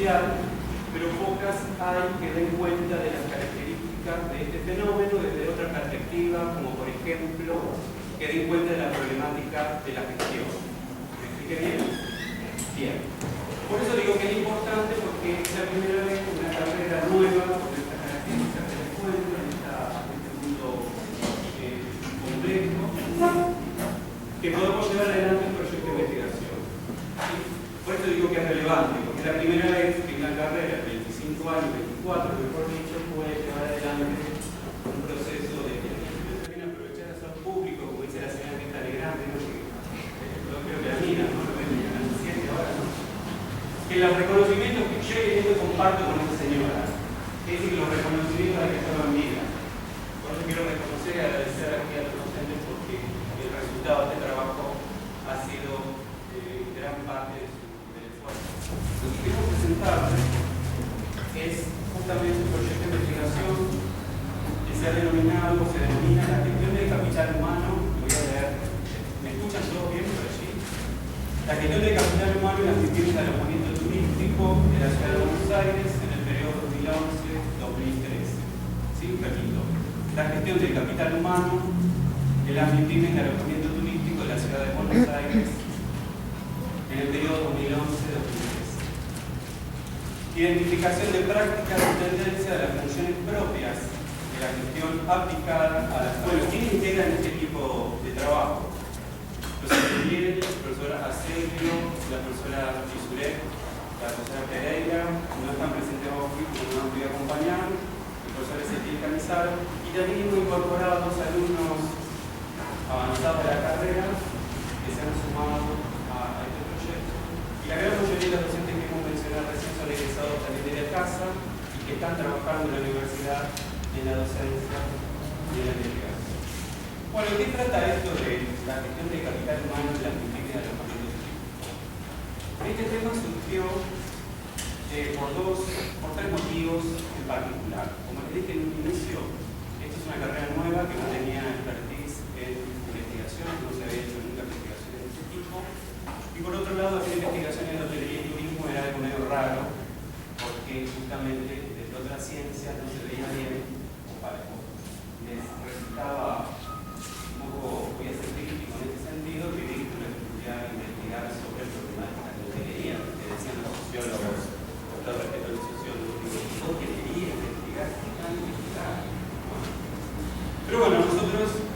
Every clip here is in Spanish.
social, pero pocas hay que den cuenta de las características de este fenómeno desde otra perspectiva, como por ejemplo, que den cuenta de la problemática de la gestión. ¿Me expliqué bien? Bien. Por eso digo que es importante, porque es la primera vez que una carrera nueva, con estas características que les cuento, en este mundo complejo, que podemos llevar adelante un proyecto de investigación. ¿Sí? Por eso digo que es relevante, porque es la primera vez que una carrera de 25 años, 24, mejor dicho, puede llevar adelante un proceso de investigación. También aprovechar a ser público, como dice la señora que está grande, ¿no? Yo creo que la mira, ¿no? Lo ven a las 7 ahora, ¿no? Que los reconocimientos que yo y comparto con esta señora, es decir, que los reconocimientos hay que hacerlo en vida. Por eso quiero reconocer y agradecer aquí a los docentes, porque el resultado de este trabajo ha sido gran parte del esfuerzo. Lo que quiero presentarles es justamente un proyecto de investigación que se denomina la gestión del capital humano. Lo voy a leer. ¿Me escuchan todos bien por allí? La gestión del capital humano y las gestiones de alojamiento turístico de la ciudad de Buenos Aires en el periodo 2011-2013. ¿Sí? Repito. La gestión del capital humano, el ámbito de alojamiento turístico de la ciudad de Buenos Aires en el periodo 2011-2013. Identificación de prácticas y tendencias de las funciones propias de la gestión aplicada a las escuelas. ¿Quiénes integran este equipo de trabajo? Los Ariel, la profesora Acelio, la profesora Fisurek, la profesora Pereira, no están presentes hoy porque no nos voy a acompañar, el profesor Ezequiel Canizaro, y también hemos incorporado dos alumnos avanzados de la carrera que se han sumado a este proyecto. Y la gran mayoría de los docentes que hemos mencionado recién son egresados también de la casa y que están trabajando en la universidad, en la docencia y en la investigación. Bueno, ¿qué trata esto de la gestión del capital humano y la gestión de alojamiento turístico? Este tema surgió por tres motivos en particular. Como les dije en un inicio, esta es una carrera nueva que no tenía expertise en investigación, no se había hecho nunca investigación de este tipo. Y por otro lado, hacer investigación en hotelería y turismo era algo medio raro, porque justamente desde otras ciencias no se veía bien, o les resultaba voy a ser crítico en este sentido, que digo que estudiar e investigar sobre problemáticas de hotelería, que decían los sociólogos, con todo respeto a los sociólogos, hotelería, investigar, ¿qué van a investigar? Pero bueno, nosotros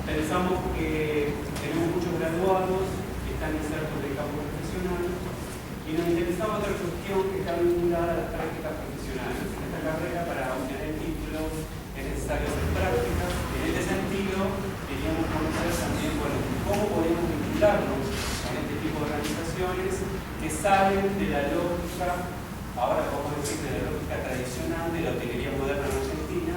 pensamos que tenemos muchos graduados que están insertos del campo profesional y nos interesaba otra cuestión que está vinculada a las prácticas profesionales. En esta carrera, para obtener el título, es necesario hacer prácticas. En este sentido, queríamos conocer también, bueno, cómo podemos vincularnos con este tipo de organizaciones que salen de la lógica, ahora podemos decir, de la lógica tradicional de la hotelería moderna en Argentina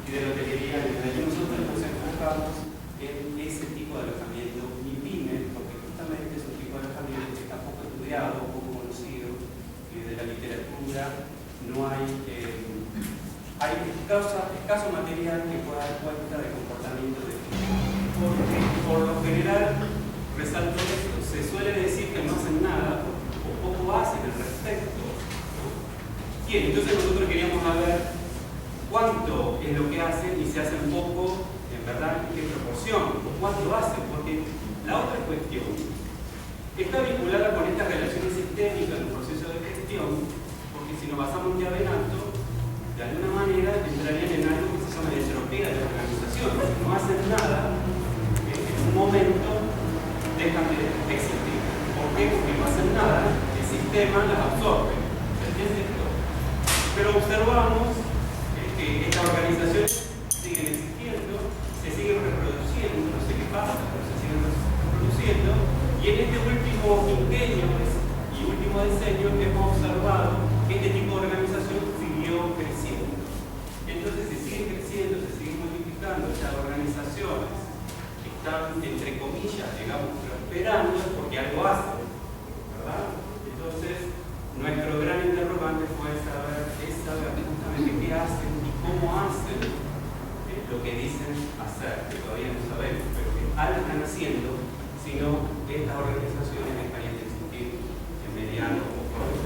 y de la hotelería en el que nosotros nos enfocamos en ese tipo de alojamiento MIPYME, porque justamente es un tipo de alojamiento que está poco estudiado, poco conocido, y de la literatura no hay escaso material que pueda dar cuenta de comportamiento de este tipo. Porque por lo general, resalto esto, se suele decir que no hacen nada o poco hacen al respecto, ¿no? Bien, entonces nosotros queríamos saber cuánto es lo que hacen y si hacen poco, en verdad, en qué proporción, o cuánto hacen, porque la otra cuestión está vinculada con estas relaciones sistémicas del proceso de gestión, porque si nos basamos en Chiavenato, de alguna manera entrarían en algo que se llama la entropía de la organización. Si no hacen nada, en un momento dejan de existir. ¿Por qué? Porque no hacen nada, el sistema las absorbe. ¿Se entiende esto? Pero observamos que estas organizaciones siguen existiendo, se siguen reproduciendo, no sé qué pasa, pero se siguen reproduciendo, y en este último quinquenio y último decenio hemos observado que este tipo de organización siguió creciendo. Entonces se siguen creciendo, se siguen multiplicando estas organizaciones que están, entre comillas, digamos, prosperando porque algo hacen, ¿verdad? Entonces, nuestro gran interrogante fue saber justamente qué hacen y cómo hacen lo que dicen hacer, que todavía no sabemos, pero que algo están haciendo, sino estas organizaciones dejarían de existir en mediano o corto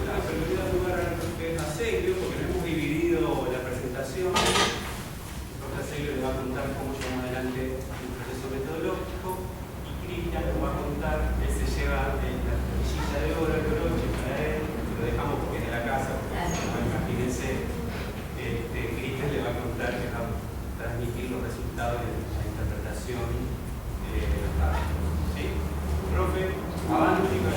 contar, él se lleva la tortillita de oro, el broche para él, lo dejamos porque es de la casa, imagínense, Cristian le va a contar que va a transmitir los resultados de la interpretación de los datos. ¿Sí? Profe, avanti,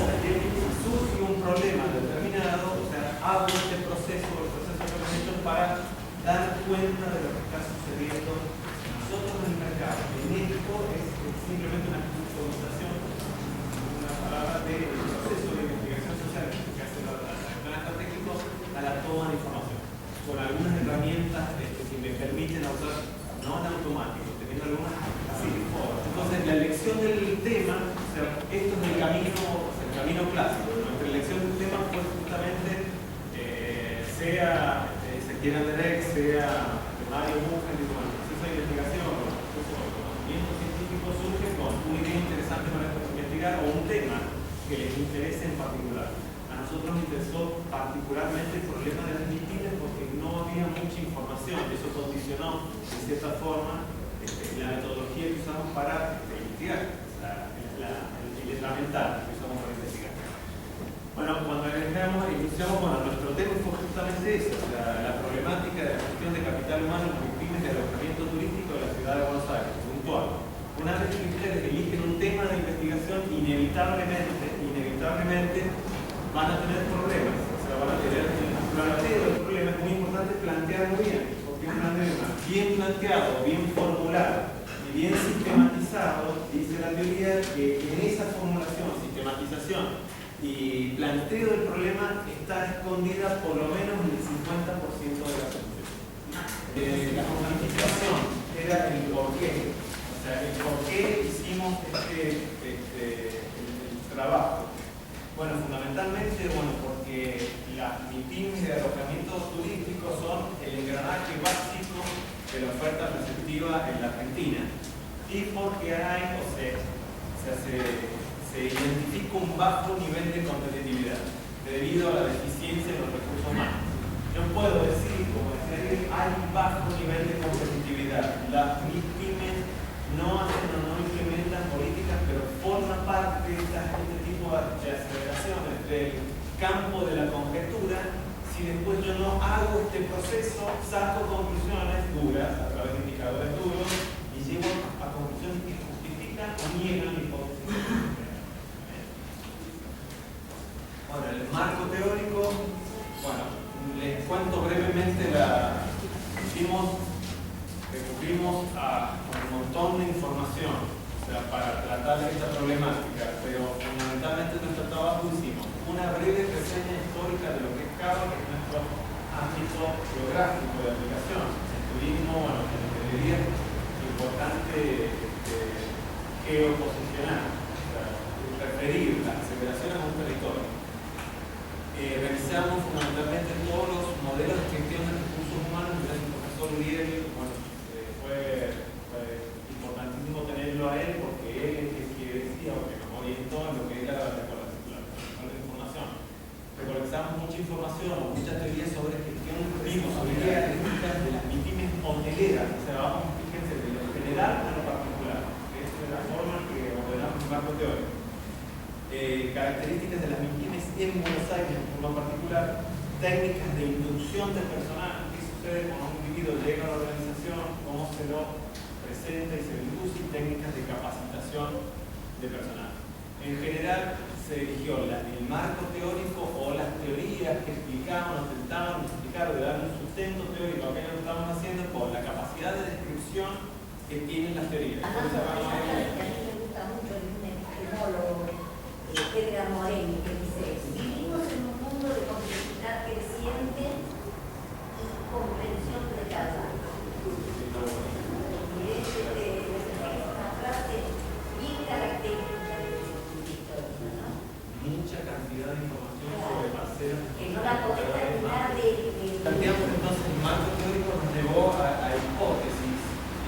surge un problema determinado, o sea, hago este proceso, el proceso que hemos hecho para dar cuenta de lo que está sucediendo nosotros en el mercado. En esto es simplemente una constatación, una palabra del proceso de investigación social que hace el plan estratégico a la toma de información, con algunas herramientas que me permiten usar, no en automático, teniendo algunas así de forma. Entonces, la elección del tema, o sea, esto es el camino clásico. Nuestra elección del tema fue justamente, sea Ezequiel Anderek, sea Mario Mujer, y bueno, el proceso de investigación, el proceso de conocimiento científico surge con una idea interesante para investigar o un tema que les interese en particular. A nosotros nos interesó particularmente el problema de las mítines porque no había mucha información. Eso condicionó, de cierta forma, la metodología que usamos para investigar, el letramental que usamos para investigar. Bueno, cuando iniciamos, nuestro tema fue justamente eso, la problemática de la gestión de capital humano en pymes de alojamiento turístico de la ciudad de Buenos Aires, puntual. Una vez que ustedes eligen un tema de investigación, inevitablemente van a tener problemas. O sea, van a tener el planteo del problema. Es muy importante plantearlo bien, porque un problema bien planteado, bien formulado y bien sistematizado, dice la teoría que en esa formulación, sistematización y planteo del problema está escondida por lo menos en el 50% de la solución. La cuantificación era el porqué. O sea, el porqué hicimos el trabajo. Bueno, fundamentalmente, porque las MIPYMES de alojamientos turísticos son el engranaje básico de la oferta receptiva en la Argentina. Y porque hay, se identifica un bajo nivel de competitividad debido a la deficiencia de los recursos humanos. Yo puedo decir, como decía él, hay un bajo nivel de competitividad. Las MIPYMES no hacen o no implementan políticas, pero forman parte de este tipo de aceleraciones del campo de la conjetura. Si después yo no hago este proceso, saco conclusiones duras a través de indicadores duros y llego a conclusiones que justifican o niegan la hipótesis. Bueno, el marco teórico, les cuento brevemente recurrimos a un montón de información, para tratar de esta problemática, pero fundamentalmente en nuestro trabajo hicimos una breve reseña histórica de lo que es CABA, que es nuestro ámbito geográfico de aplicación. En turismo, en hotelería, es importante geoposicionar, referir las aceleraciones a un territorio. Revisamos fundamentalmente todos los modelos de gestión de recursos humanos que el profesor Uriel, fue importantísimo tenerlo a él porque él es el que decía o que nos orientó en lo que era la información. Recolectamos mucha información o muchas teorías sobre gestión, vimos sobre características de las MIPYMES hoteleras, vamos, fíjense, de lo general a lo particular. Esta es la forma en que ordenamos el marco teórico. Características de las MIPYMES en Buenos Aires, en forma particular, técnicas de inducción del personal, qué sucede cuando un individuo llega a la organización, cómo se lo presenta y se lo induce, y técnicas de capacitación de personal. En general, se eligió el marco teórico o las teorías que explicaban o intentaban explicar o de dar un sustento teórico a aquello que estaban haciendo por la capacidad de descripción que tienen las teorías. A mí me gusta mucho un epistemólogo, Pedro Moreno, que dice: vivimos en un mundo de complejidad creciente y comprensión precária. Y es una frase bien característica del histórico, ¿no? Mucha cantidad de información sobre parcelas que no la podés terminar de... Planteamos entonces el marco teórico nos llevó a hipótesis.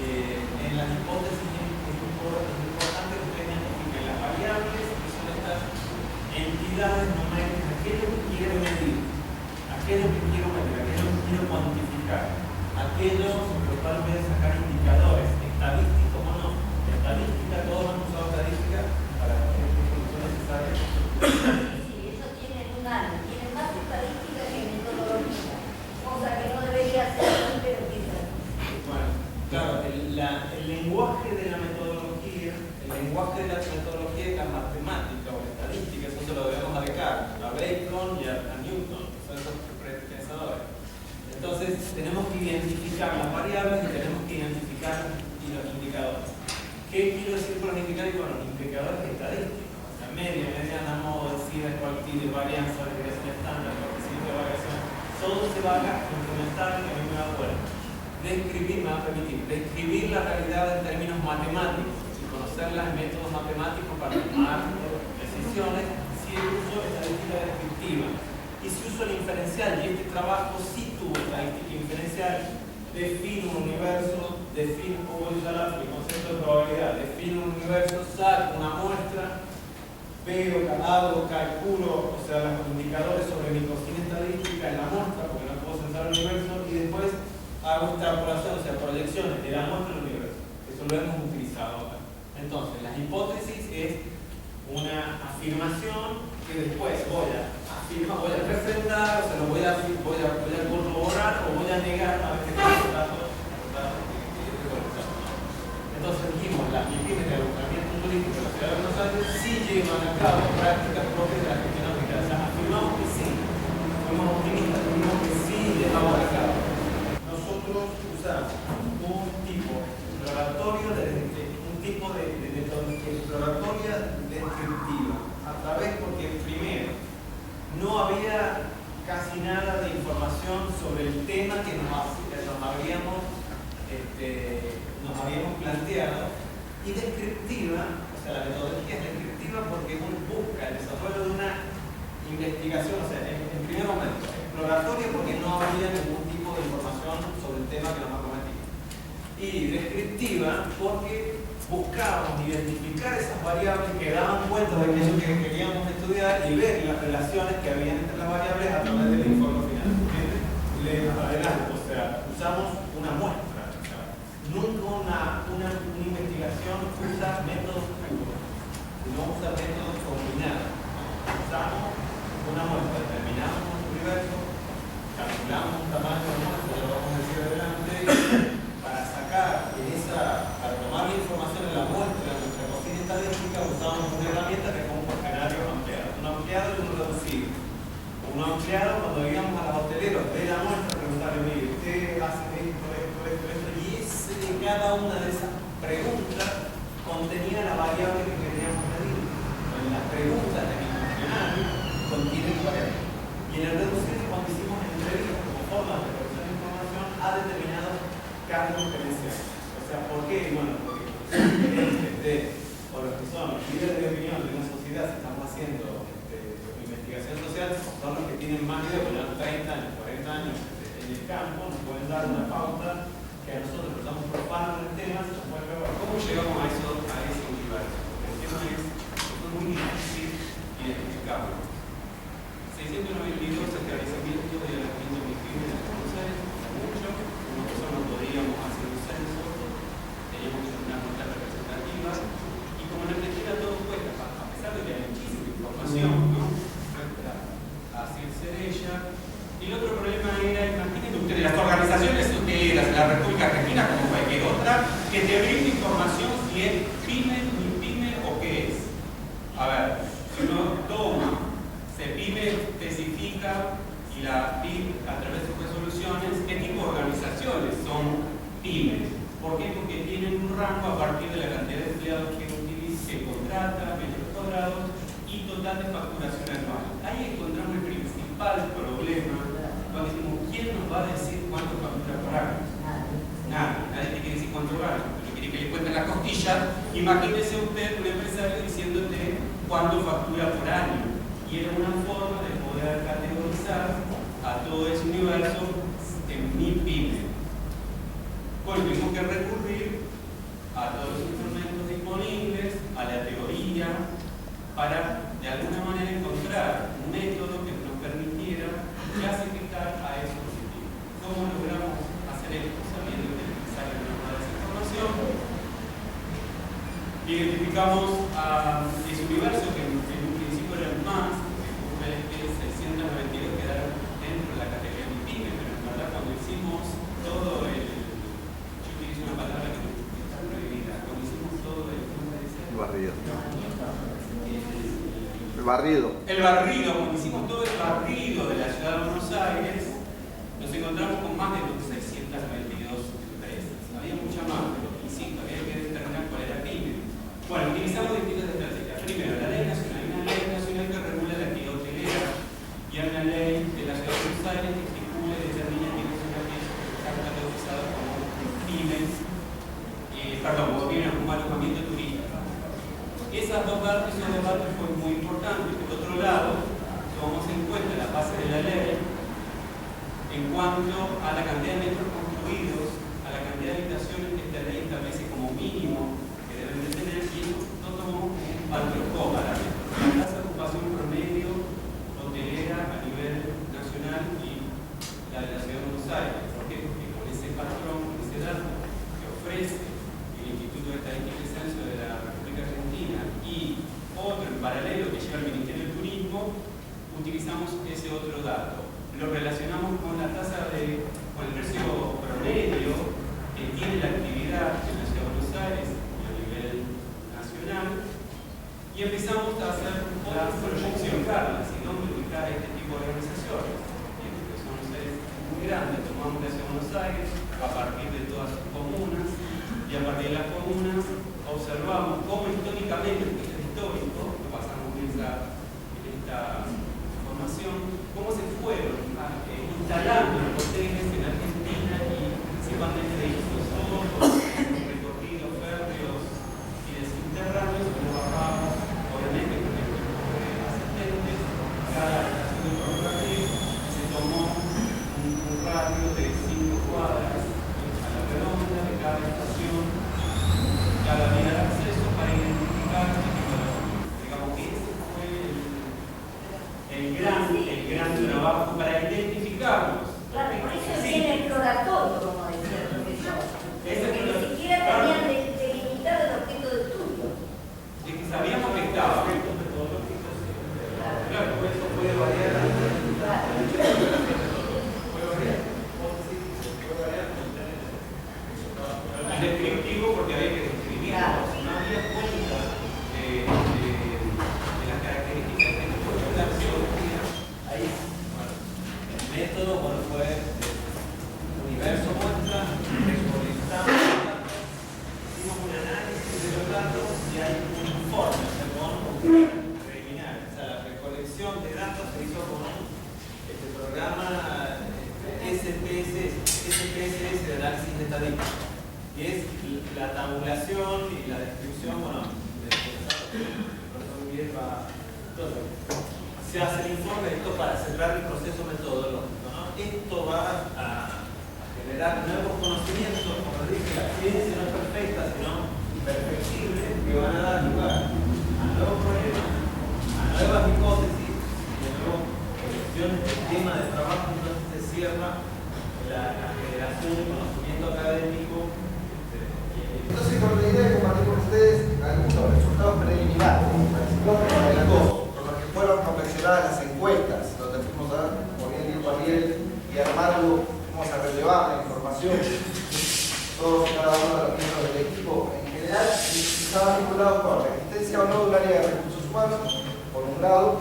En las hipótesis es importante que ustedes identifiquen las variables, que son estas entidades numéricas, aquello que quiero medir, aquello que quiero cuantificar, aquello sobre lo cual voy a sacar indicadores, estadísticos o no. Estadística, todos hemos usado estadística para partir de varianza, de regresión estándar, coeficiente de variación, todo se va a implementar y a mí me va a poder describir, me va a permitir describir la realidad en términos matemáticos y conocerla en métodos matemáticos para tomar decisiones si uso estadística descriptiva. Y si uso el inferencial, y este trabajo sí tuvo estadística inferencial, defino un universo, voy a usar el concepto de probabilidad, defino un universo, saco una muestra, hago, calculo, o sea, los indicadores sobre mi cocina estadística en la muestra, porque no puedo centrar el universo, y después hago extrapolación, o sea, proyecciones de la muestra del universo. Eso lo hemos utilizado acá. Entonces, la hipótesis es una afirmación que después voy a refrendar, o sea, lo voy a corroborar o voy a negar a ver qué resultados. Entonces dijimos, las MIPIMES de alojamiento turístico de la ciudad de Buenos Aires sí llevan a cabo prácticas propias de la gestión ambiental. O sea, afirmamos que sí, fuimos optimistas, afirmamos que sí llevamos a cabo. Nosotros usamos un tipo exploratorio de exploratoria descriptiva, a través porque primero no había casi nada de información sobre el tema que nos habíamos planteado, y descriptiva, o sea, la metodología es descriptiva porque uno busca el desarrollo de una investigación, o sea, en primer momento, exploratoria porque no había ningún tipo de información sobre el tema que nos acometía, y descriptiva porque buscábamos identificar esas variables que daban cuenta de aquello que queríamos estudiar y ver las relaciones que había entre las variables a través del informe final. Les adelanto, o sea, usamos una muestra. Nunca una investigación usa métodos puros, no usa métodos combinados. Usamos una muestra, determinamos un universo, calculamos un tamaño de muestra, ya lo vamos a decir adelante, para tomar la información en la muestra de nuestra cocina estadística usamos una herramienta que es un cuestionario ampliado. Un ampliado y un reducido. Un ampliado, cuando íbamos a los hoteleros de la muestra, preguntarle, mire, usted hace esto, y cada una de esas preguntas contenía la variable que queríamos medir. En las preguntas de mi cuestionario contienen variables. Y en el reducido, cuando hicimos entrevistas como forma de recolección de información a determinados cargos gerenciales. O sea, ¿por qué? Bueno, porque los que son líderes de opinión de una sociedad, si estamos haciendo investigación social, son los que tienen más de 30 años, 40 años en el campo, nos pueden dar una pauta que a nosotros que estamos profanos en el tema, se nos puede ver. ¿Cómo llegamos a ese universo? Porque el tema es muy difícil identificarlo. 692 esclarecimientos de alojamiento MIPIME de Buenos Aires, mucho. Nosotros no podíamos hacer un censo, teníamos que tener una muestra representativa, y como en Argentina todo cuesta, a pesar de que hay muchísima información, ¿no? Hacerse de ella. Y el otro problema era, imagínense ustedes, las organizaciones de la República Argentina, como cualquier otra, que te brinda información si es PYME, MIPYME o qué es. A ver, si uno toma, se PYME especifica y la PYME a través de sus resoluciones, ¿qué tipo de organizaciones son PYME? ¿Por qué? Porque tienen un rango a partir de la cantidad de empleados que contrata, metros cuadrados y total de facturación anual. Ahí encontramos el principal problema cuando decimos, ¿quién nos va a decir cuánto factura por año? Nadie te quiere decir cuánto gana. Pero quiere que le cuenten las costillas. Imagínese usted un empresario diciéndote cuánto factura por año. Y era una forma de poder categorizar a todo ese universo en MIPYME. Bueno, tuvimos que recurrir a todos los instrumentos disponibles, a la teoría, para de alguna manera encontrar un método que nos permitiera clasificar a esos objetivos. ¿Cómo logramos hacer esto? Sabiendo que es necesario toda esa información. Identificamos a ese universo que en un principio eran más, porque 692 quedaron dentro de la categoría MIPYME, pero en verdad cuando hicimos todo yo utilizo una palabra que está prohibida, cuando hicimos todo el barrido. Cuando hicimos todo el barrido de la ciudad de Buenos Aires, nos encontramos con más de 622 empresas. Había mucha más, pero insisto, había que determinar cuál era PYME. Bueno, utilizamos distintas estrategias. Primero, la ley nacional. Hay una ley nacional que regula la actividad hotelera. datos y esos datos fue muy importante. Por otro lado, tomamos en cuenta la base de la ley en cuanto a la cantidad de metros construidos, a la cantidad de habitaciones que esta ley establece como mínimo que deben de tener, y eso lo tomamos como un parámetro. La tasa de ocupación promedio hotelera a nivel nacional y la de la Ciudad de Buenos Aires. ¿Por qué? Porque con ese patrón, con ese dato que ofrece el Instituto de Estadística y Censo de la República Argentina y otro en paralelo que lleva el Ministerio de Turismo, utilizamos ese otro dato. Lo relacionamos con la tasa con el precio promedio que tiene la actividad en la Ciudad de Buenos Aires y a nivel nacional, y empezamos a hacer la proyección, Carlos, y dónde ubicar este tipo de organizaciones. Y la Ciudad de Buenos Aires es muy grande, tomamos la Ciudad de Buenos Aires a partir de todas sus comunas, y a partir de las comunas observamos cómo históricamente, porque es histórico, lo pasamos en esta información, cómo se fueron instalando los hoteles en Argentina y principalmente hizo todos recorridos férreos y de subterráneos que bajamos, obviamente con el grupo de asistentes, cada estación de ferrocarril se tomó un radio de 5 cuadras a la redonda de cada estación, cada vía de acceso para identificar este tipo de cosas. Digamos que ese fue el gran trabajo para identificarlos. Claro, por eso viene el exploratorio, como decía el profesor. Porque ni siquiera tenían delimitado el objeto de estudio. Es que sabíamos que estaba. Claro, eso puede variar. Es descriptivo porque había que describirlo. Si no había cuenta de las características de la población. Ahí, bueno, el método fue universo muestra, recolectamos los datos, hicimos un análisis de los datos y hay un informe, preliminar. O sea, la recolección de datos se hizo con este programa SPSS de análisis de estadística, que es la tabulación y la descripción, bueno, de los datos que el profesor Miguel va. Entonces, se hace el informe, esto para cerrar el proceso metodológico, ¿no? Esto va a generar nuevos conocimientos, como dije, la ciencia no es perfecta, sino perfectible, que van a dar lugar a nuevos problemas, a nuevas hipótesis y de nuevo cuestiones del tema de trabajo. Entonces se cierra la generación de conocimiento académico. Entonces, con la idea de compartir con ustedes algunos resultados preliminares, fueron confeccionadas las encuestas, donde fuimos a, como bien dijo Ariel, y armarlo, fuimos a relevar la información, todos y cada uno de los miembros del equipo, en general, estaban vinculados con la existencia o no de un área de recursos humanos, por un lado,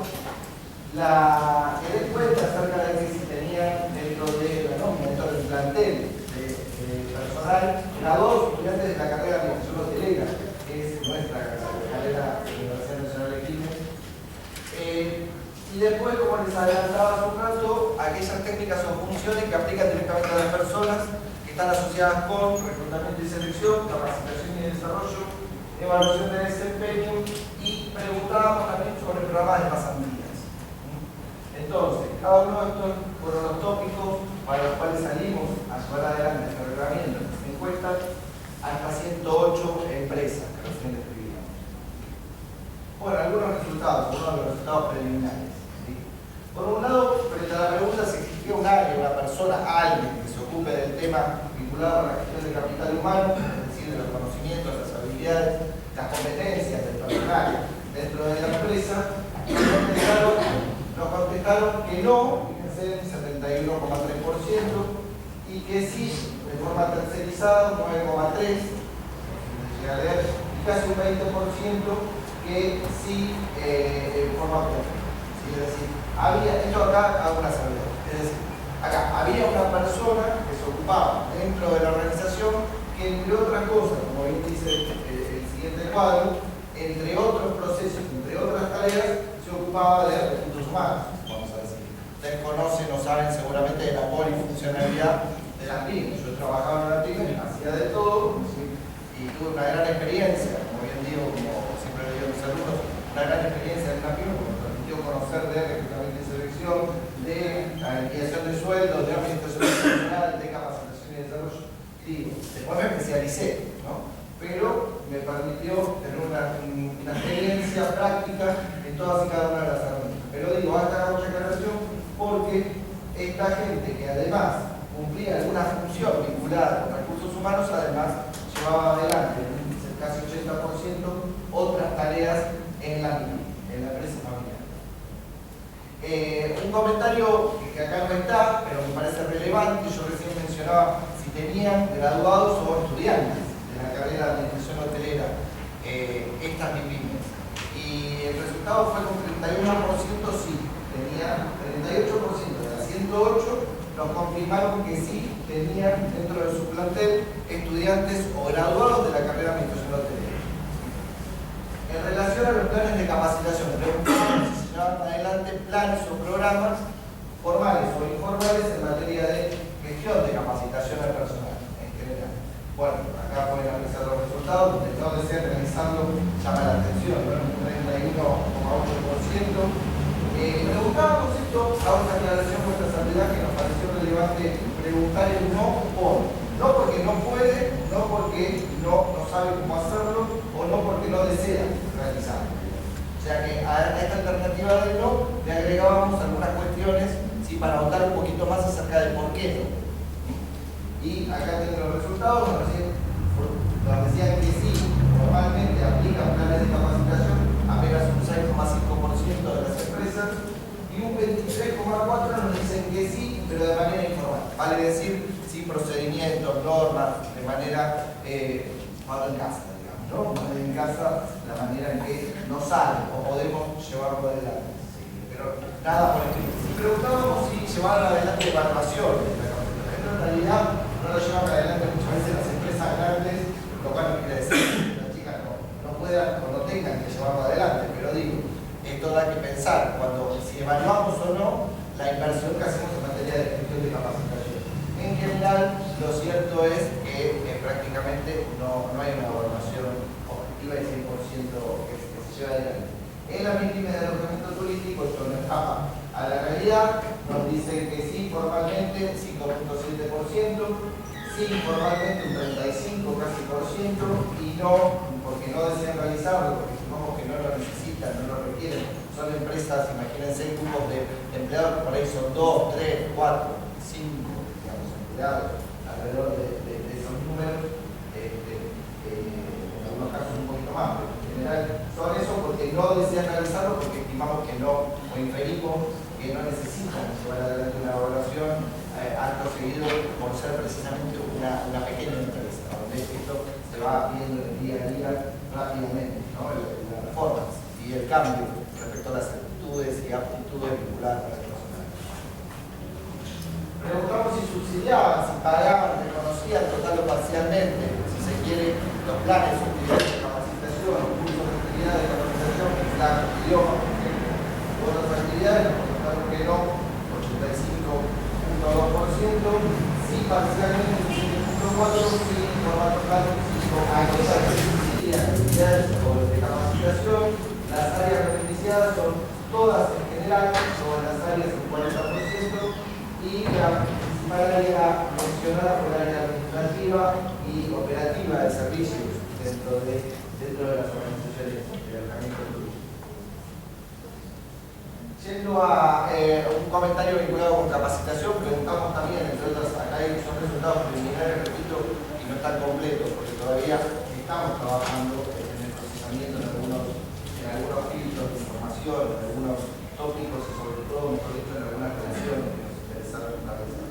la encuesta acerca de que si tenían dentro de la nómina, dentro del plantel de personal, a 2 estudiantes de la carrera de administración hotelera, que es nuestra carrera de la Universidad Nacional de Quilmes. Y después, como les adelantaba hace un rato, aquellas técnicas o funciones que aplican directamente a las personas que están asociadas con reclutamiento y selección, capacitación y desarrollo, evaluación de desempeño, y preguntábamos también sobre programas de pasantías. Entonces, cada uno de estos fueron los tópicos para los cuales salimos a llevar adelante el reglamento de las encuestas hasta 108 empresas que recién describíamos. Bueno, algunos resultados, uno de los resultados preliminares. ¿Sí? Por un lado, frente a la pregunta si existía un área, una persona, alguien que se ocupe del tema vinculado a la gestión del capital humano, es decir, de los conocimientos, las habilidades, las competencias del personal dentro de la empresa, nos contestaron que no, fíjense, 71,3%, y que sí, de forma tercerizada, 9,3%, y casi un 20% que sí de forma propia. ¿Sí? Es decir, esto acá hago una salvedad. Es decir, acá había una persona que se ocupaba dentro de la organización que, entre otras cosas, como bien dice el siguiente cuadro, entre otros procesos, entre otras tareas, se ocupaba de recursos humanos, vamos a decir. Ustedes conocen o saben seguramente de la polifuncionalidad de la PYME. Yo trabajaba en la PYME, hacía de todo, ¿sí? Y tuve una gran experiencia, como bien digo, como siempre le digo a mis alumnos, una gran experiencia en una pyme, porque me permitió conocer de reclutamiento y selección, de la liquidación de sueldos, de administración profesional, de capacitación y desarrollo. Y después me especialicé, ¿no? Pero me permitió tener una experiencia práctica en todas y cada una de las herramientas. Pero digo, hasta la otra aclaración, porque esta gente que además cumplía alguna función vinculada con recursos humanos, además llevaba adelante en casi 80% otras tareas en la empresa familiar. Un comentario que acá no está, pero me parece relevante, yo recién mencionaba si tenían graduados o estudiantes de la carrera de administración hotelera estas MIPYMES. Y el resultado fue con 31% sí, tenía 38% de las 108 nos confirmaron que sí tenían dentro de su plantel estudiantes o graduados de la carrera de administración hotelera. En relación a los planes de capacitación, preguntamos si se llevan adelante planes o programas formales o informales en materia de gestión de capacitación al personal en general. Bueno, acá pueden apreciar los resultados, donde no desean realizarlo llama la atención, ¿no? Un 31,8%. Preguntábamos esto a una aclaración de nuestra salvedad que nos pareció relevante preguntar el no por. No porque no puede, no porque no sabe cómo hacerlo o no porque no desea realizarlo. O sea que a esta alternativa del no le agregábamos algunas cuestiones para ahondar un poquito más acerca del por qué no. Y acá tienen los resultados, nos decían que sí, normalmente aplican planes de capacitación apenas un 6,5% de las empresas y un 23,4% nos dicen que sí, pero de manera informal. Vale decir, sin procedimientos, normas, de manera en casa, digamos, ¿no? En casa, la manera en que nos sale o podemos llevarlo adelante. Sí, pero nada por escrito. Si preguntábamos si llevaron adelante evaluaciones de la capacitación, en realidad no lo llevan adelante muchas veces las empresas grandes, lo cual no quiere decir que las chicas no puedan o no tengan que llevarlo adelante, pero digo, esto da que pensar cuando si evaluamos o no la inversión que hacemos en materia de gestión de capacitación. En general, lo cierto es que prácticamente no hay una evaluación objetiva y 100% que se lleva adelante. En la MIPYME de alojamiento turístico esto no escapa a la realidad, nos dicen que sí formalmente 5,7%, sí informalmente un 35% casi y no porque no desean realizarlo, porque supongamos que no lo necesitan, no lo requieren. Son empresas, imagínense, grupos de empleados que por ahí son 2, 3, 4, 5, digamos, empleados alrededor de esos números, en algunos casos un poquito más, pero en general son eso porque no desean realizarlo, porque estimamos que no, o inferimos que no necesitan llevar adelante una evaluación acto seguido por ser precisamente una pequeña empresa, donde esto se va viendo en el día a día rápidamente, ¿no? La performance y el cambio respecto a las actitudes y aptitudes vinculadas para el personal. Preguntamos si subsidiaban, si pagaban, reconocían total o parcialmente, si se quiere, los planes o actividades de capacitación, o cursos de actividades de capacitación, la idioma, por ejemplo, u otras actividades, nos contestaron que no, 85,2%, sí parcialmente, 5,4%, sí formato claro, aquellas que subsidian actividades de capacitación, las áreas beneficiadas son todas en general, son las áreas del 40%, y la principal área mencionada por el área administrativa y operativa de servicios dentro de las organizaciones de alojamiento turístico. Yendo a un comentario vinculado con capacitación, preguntamos también, entre otras, acá son resultados preliminares, repito, y no están completos, porque todavía estamos trabajando en el procesamiento en algunos filtros de información, en algunos tópicos y sobre todo, mejor dicho, en algunas relaciones que nos interesaron establecer.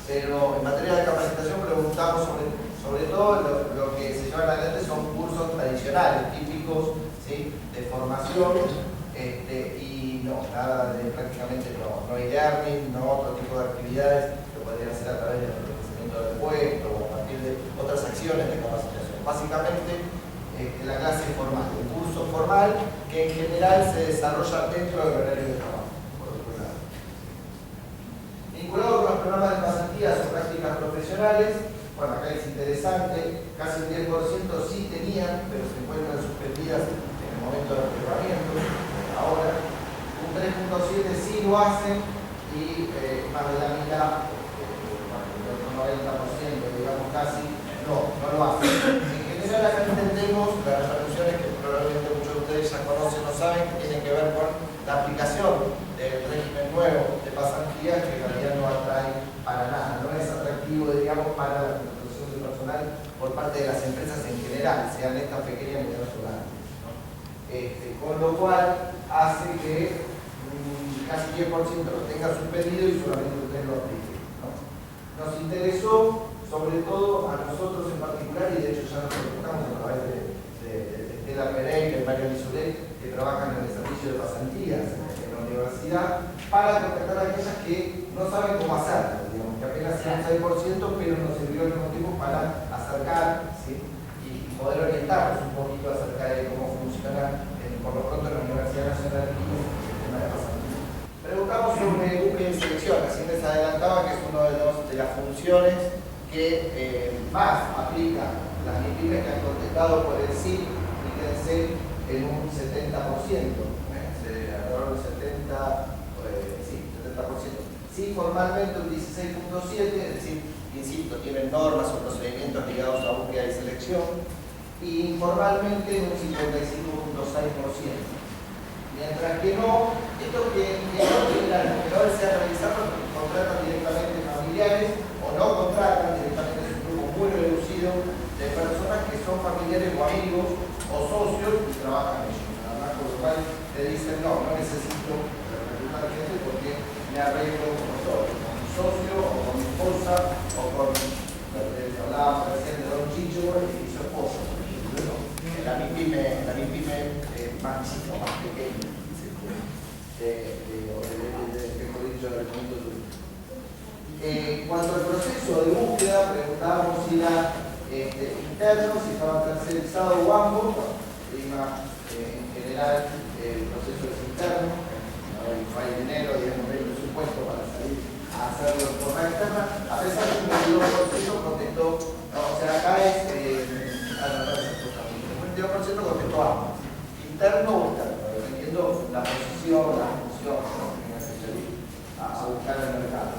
Pero en materia de capacitación preguntamos sobre todo lo que se llevan adelante son cursos tradicionales, típicos, ¿sí? De formación, y no, nada de prácticamente no e-learning, no otro tipo de actividades que podrían ser a través del reconocimiento del puesto o a partir de otras acciones de capacitación. Básicamente, la clase formal, un curso formal que en general se desarrolla dentro del horario de trabajo, por otro lado. Vinculado con los programas de pasantías o prácticas profesionales, bueno, acá es interesante, casi un 10% sí tenían, pero se encuentran suspendidas en el momento del relevamiento. 16.7 sí lo hacen y más de la mitad, el otro 90%, digamos casi, no lo hacen. En general acá entendemos las repercusiones que probablemente muchos de ustedes ya conocen o saben, que tienen que ver con la aplicación del régimen nuevo de pasantías, que en realidad no atrae para nada, no es atractivo, digamos, para la contratación de personal por parte de las empresas en general, sean estas pequeñas y medianas o grandes, ¿no? Con lo cual hace que casi 10% lo tenga suspendido y solamente ustedes lo apliquen, ¿no? Nos interesó, sobre todo a nosotros en particular, y de hecho ya nos preguntamos a través de Estela Pereira y Mario Mizulet, que trabajan en el servicio de pasantías en la universidad, para contactar a aquellas que no saben cómo hacerlo, digamos, que apenas sea un 6%, pero nos sirvió al mismo tiempo para acercar, ¿sí? Y poder orientarnos un poquito acerca de cómo funciona, por lo pronto, en la Universidad Nacional de Quito el tema de pasantías. Preguntamos sobre búsqueda y selección, así les adelantaba que es una de las funciones que más aplica las MIPYMES que han contestado por el sí, fíjense, en un 70%, alrededor del 70%. Sí, formalmente un 16.7%, es decir, insisto, tienen normas o procedimientos ligados a búsqueda y selección, y informalmente un 55.6%. Mientras que no, esto que no tiene la necesidad de ser realizado, contratan directamente familiares o no contratan directamente, es un grupo muy reducido de personas que son familiares o amigos o socios y trabajan ellos. Nada más, por lo cual te dicen, no necesito reclutar gente porque me arreglo como soy, con mi socio o con mi esposa o con, hablábamos recién de Don Chicho y su esposa, por ejemplo, ¿no? La MIPYME más chica, más pequeña, mejor dicho, del momento turístico. Cuanto al proceso de búsqueda, preguntábamos si era interno, si estaba tercerizado o ambos. En general, el proceso es interno, no hay dinero, digamos, no hay presupuesto para salir a hacerlo de forma externa, a pesar de que un 22% contestó, no, o sea, acá es, el 22% contestó ambos, interno o externo, dependiendo la posición, la función, ¿no? Que tenga que salir a buscar en el mercado.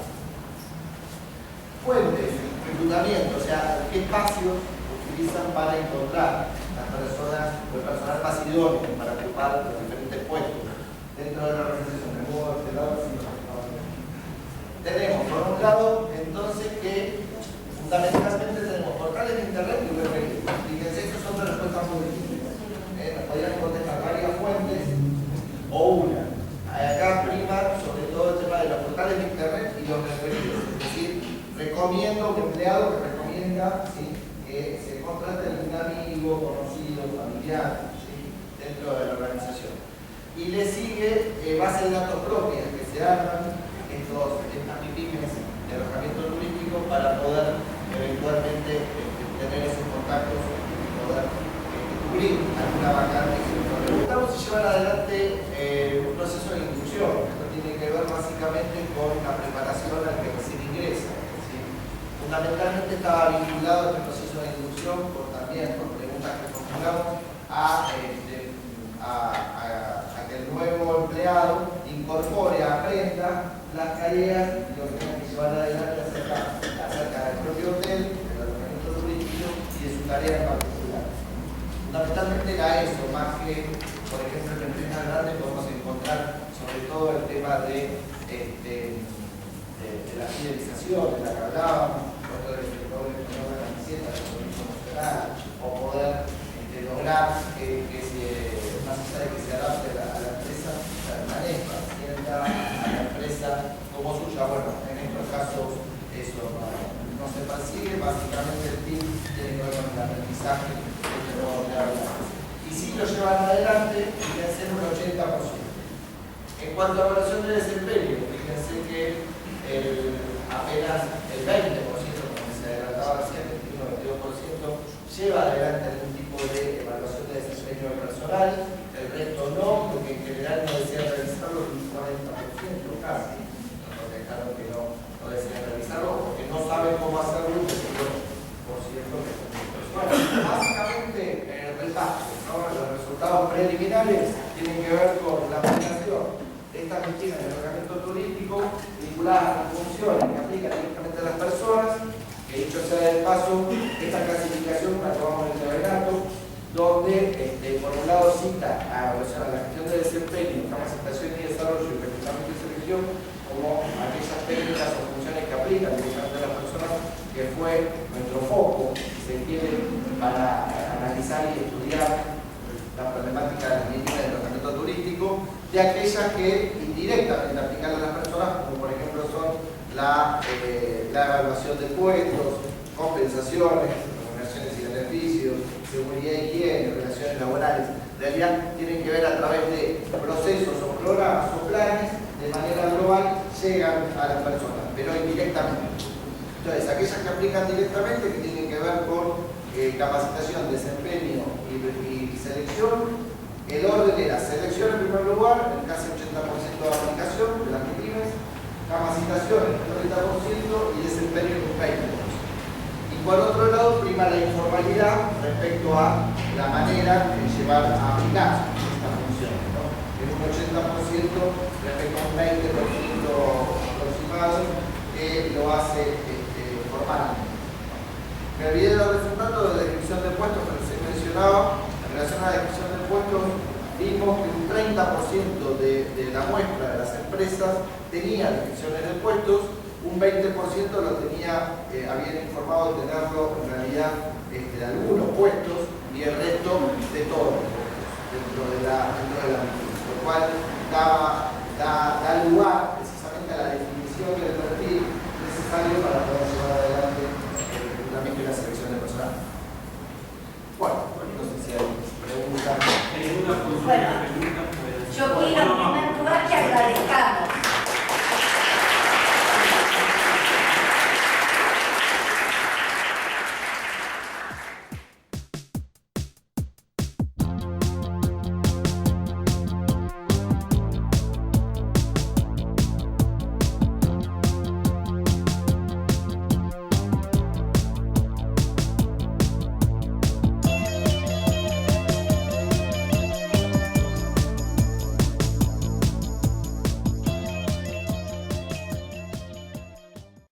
Fuentes, reclutamiento, o sea, qué espacios utilizan para encontrar las personas o el personal más idóneo para ocupar los diferentes puestos dentro de la organización. Tenemos, por un lado, entonces, que fundamentalmente tenemos portales de internet y web reviews. Fíjense, estas son dos respuestas muy distintas. Nos podrían contestar varias fuentes o una. Acá prima sobre todo el tema de los portales de internet y los referidos. Es decir, recomiendo a un empleado que recomienda, ¿sí?, que se contrate algún amigo, conocido, familiar, ¿sí?, dentro de la organización. Y le sigue bases de datos propias que se arman estas MIPYMES de alojamiento turístico para poder eventualmente tener esos contactos y poder cubrir alguna vacante. Preguntamos si llevan adelante un proceso de inducción. Esto tiene que ver básicamente con la preparación al que recién ingresa. ¿Sí? Fundamentalmente estaba vinculado a este proceso de inducción también por preguntas que formulamos a que el nuevo empleado incorpore, aprenda las tareas y lo que tiene que llevar adelante acerca del propio hotel, del alojamiento turístico y de su tarea en particular. Fundamentalmente era eso, más que, por ejemplo, en empresas grandes podemos encontrar sobre todo el tema de la fidelización, de la que hablábamos, otro del sector de la camiseta, del turismo emocional, o poder lograr que más allá de que se adapte a la empresa, permanezca, sienta a la empresa como suya. Bueno, en estos casos eso no se persigue, básicamente el fin tiene que ver con el aprendizaje de modo de hablar. Y si lo llevan adelante, fíjense en un 80%. En cuanto a evaluación de desempeño, fíjense que apenas el 20%, como se adelantaba recién, el 22%, lleva adelante algún tipo de evaluación de desempeño del personal, el resto no, porque en general no desean realizarlo, un 40% casi, nos contestaron que no desean realizarlo, porque no saben cómo hacerlo, por cierto que bueno, básicamente el repaso, ¿no? Los resultados preliminares tienen que ver con la aplicación de estas oficina y alojamiento turístico vinculadas a las funciones que aplican directamente a las personas, que dicho sea de paso, esta clasificación la tomamos en el relato, donde por un lado cita a la gestión de desempeño, capacitación y desarrollo y reclutamiento y selección como aquellas técnicas o funciones que aplican directamente a las personas, que fue nuestro foco, si se quiere, para analizar y estudiar la problemática de la medicina del tratamiento turístico, de aquellas que indirectamente aplican a las personas, como por ejemplo son la evaluación de puestos, compensaciones, remuneraciones y beneficios, seguridad y higiene, relaciones laborales. En realidad tienen que ver a través de procesos o programas o planes, de manera global llegan a las personas, pero indirectamente. Entonces, aquellas que aplican directamente, que tienen que ver con capacitación, desempeño y selección. El orden era selección en primer lugar, en casi 80% de aplicación de las pymes, capacitación en el 30% y desempeño en un 20%. Y por otro lado, prima la informalidad respecto a la manera de llevar a aplicar esta función, ¿no? En un 80% respecto a un 20% aproximado que lo hace formalmente. Me olvidé de los resultados de la descripción de puestos, pero se mencionaba, en relación a la descripción de puestos, vimos que un 30% de la muestra de las empresas tenía descripciones de puestos, un 20% lo tenía, habían informado de tenerlo en realidad de algunos puestos y el resto de todos los puestos dentro de la misma, lo cual da lugar precisamente a la definición del perfil necesario para poder llevar adelante y la selección de personal. Bueno, no sé si hay preguntas. Bueno, yo quiero primero